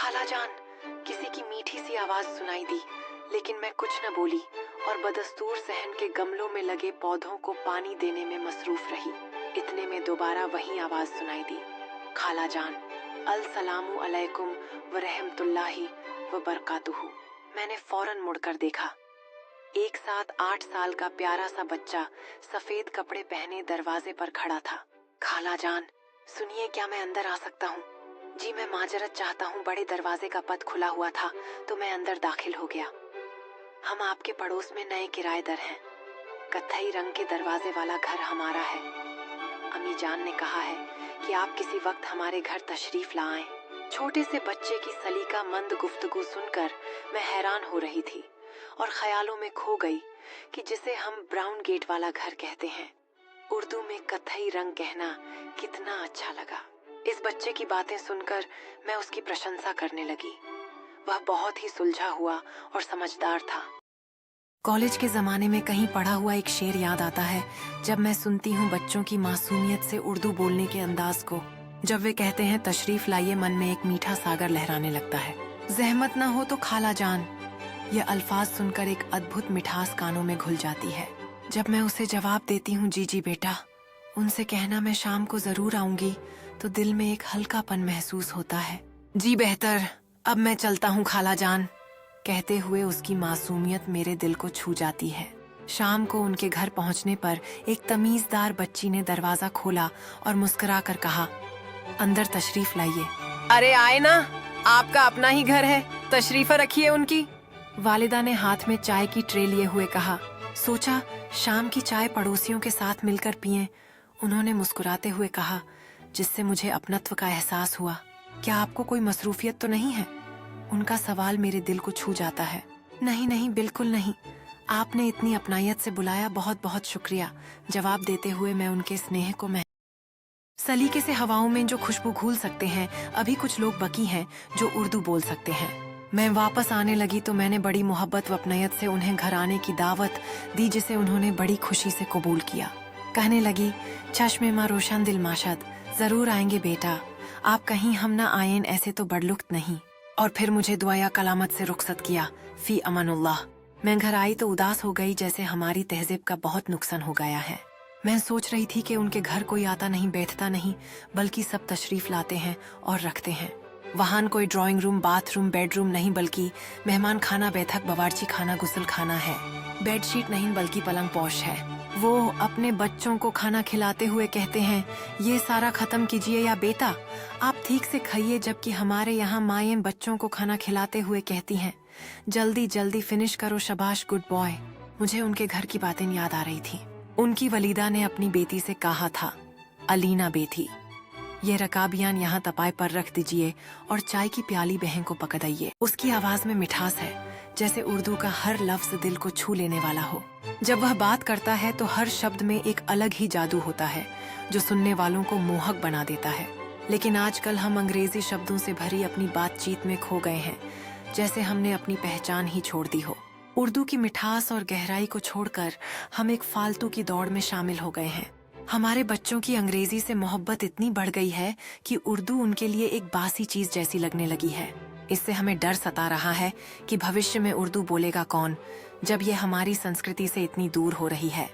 खाला जान, किसी की मीठी सी आवाज सुनाई दी, लेकिन मैं कुछ न बोली और बदस्तूर सहन के गमलों में लगे पौधों को पानी देने में मसरूफ रही। इतने में दोबारा वही आवाज सुनाई दी, खाला जान, अल सलामु अलैकुम व रहमतुल्लाहि व बरकातुहू। मैंने फौरन मुड़कर देखा। एक साथ 8 साल का प्यारा सा बच्चा सफेद कपड़े पहने दरवाजे पर खड़ा था। खाला जान, सुनिए, क्या मैं अंदर आ सकता हूँ? जी मैं माजरत चाहता हूँ, बड़े दरवाजे का पद खुला हुआ था तो मैं अंदर दाखिल हो गया। हम आपके पड़ोस में नए किराएदार हैं। कत्थई रंग के दरवाजे वाला घर हमारा है। अम्मी जान ने कहा है कि आप किसी वक्त हमारे घर तशरीफ ला आएं। छोटे से बच्चे की सलीका मंद गुफ्तगू सुनकर मैं हैरान हो रही थी और ख्यालों में खो गई कि जिसे हम ब्राउन गेट वाला घर कहते हैं, उर्दू में कत्थई रंग कहना कितना अच्छा लगा। इस बच्चे की बातें सुनकर मैं उसकी प्रशंसा करने लगी। वह बहुत ही सुलझा हुआ और समझदार था। कॉलेज के जमाने में कहीं पढ़ा हुआ एक शेर याद आता है जब मैं सुनती हूँ बच्चों की मासूमियत से उर्दू बोलने के अंदाज को। जब वे कहते हैं तशरीफ लाइए, मन में एक मीठा सागर लहराने लगता है। जहमत ना हो तो खाला जान, ये अल्फाज सुनकर एक अद्भुत मिठास कानों में घुल जाती है। जब मैं उसे जवाब देती हूँ, जी जी बेटा, उनसे कहना मैं शाम को जरूर आऊंगी, तो दिल में एक हल्कापन महसूस होता है। जी बेहतर, अब मैं चलता हूँ खाला जान, कहते हुए उसकी मासूमियत मेरे दिल को छू जाती है। शाम को उनके घर पहुँचने पर एक तमीजदार बच्ची ने दरवाजा खोला और मुस्कुरा कर कहा, अंदर तशरीफ लाइए। अरे आए ना, आपका अपना ही घर है, तशरीफ रखिए उनकी। वालिदा ने हाथ में चाय की ट्रे लिए हुए कहा। सोचा शाम की चाय पड़ोसियों के साथ मिलकर पिएं। उन्होंने मुस्कुराते हुए कहा, जिससे मुझे अपनत्व का एहसास हुआ। क्या आपको कोई मसरूफियत तो नहीं है? उनका सवाल मेरे दिल को छू जाता है। नहीं नहीं, बिल्कुल नहीं, आपने इतनी अपनायत से बुलाया, बहुत बहुत शुक्रिया। जवाब देते हुए मैं उनके स्नेह को सलीके से हवाओं में जो खुशबू घूल सकते हैं, अभी कुछ लोग बाकी हैं जो उर्दू बोल सकते हैं। मैं वापस आने लगी तो मैंने बड़ी मोहब्बत व अपनायत से उन्हें घर आने की दावत दी, जिसे उन्होंने बड़ी खुशी से कबूल किया। कहने लगी, चश्मे माँ रोशन दिल माशद, जरूर आएंगे बेटा, आप कहीं हम ना आएं ऐसे तो बड़लुक्त नहीं। और फिर मुझे दुआया कलामत से रुखसत किया। फी अमानुल्लाह। मैं घर आई तो उदास हो गई, जैसे हमारी तहजीब का बहुत नुकसान हो गया है। मैं सोच रही थी कि उनके घर कोई आता नहीं, बैठता नहीं, बल्कि सब तशरीफ लाते हैं और रखते हैं। वहां कोई ड्राइंग रूम, बाथरूम, बेडरूम नहीं, बल्कि मेहमान खाना, बैठक, बावर्ची खाना, गुसल खाना है। बेडशीट नहीं बल्कि पलंग पोश है। वो अपने बच्चों को खाना खिलाते हुए कहते हैं, ये सारा खत्म कीजिए या बेटा आप ठीक से खाइए, जबकि हमारे यहाँ माएं बच्चों को खाना खिलाते हुए कहती हैं, जल्दी जल्दी फिनिश करो, शाबाश, गुड बॉय। मुझे उनके घर की बातें याद आ रही थी। उनकी वलीदा ने अपनी बेटी से कहा था, अलीना बेटी, ये रकाबियान यहाँ तपाए पर रख दीजिए और चाय की प्याली बहन को पकड़ाइए। उसकी आवाज में मिठास है, जैसे उर्दू का हर लफ्ज दिल को छू लेने वाला हो। जब वह बात करता है तो हर शब्द में एक अलग ही जादू होता है जो सुनने वालों को मोहक बना देता है। लेकिन आजकल हम अंग्रेजी शब्दों से भरी अपनी बातचीत में खो गए हैं, जैसे हमने अपनी पहचान ही छोड़ दी हो। उर्दू की मिठास और गहराई को छोड़कर हम एक फालतू की दौड़ में शामिल हो गए हैं। हमारे बच्चों की अंग्रेजी से मोहब्बत इतनी बढ़ गई है कि उर्दू उनके लिए एक बासी चीज जैसी लगने लगी है। इससे हमें डर सता रहा है कि भविष्य में उर्दू बोलेगा कौन, जब ये हमारी संस्कृति से इतनी दूर हो रही है।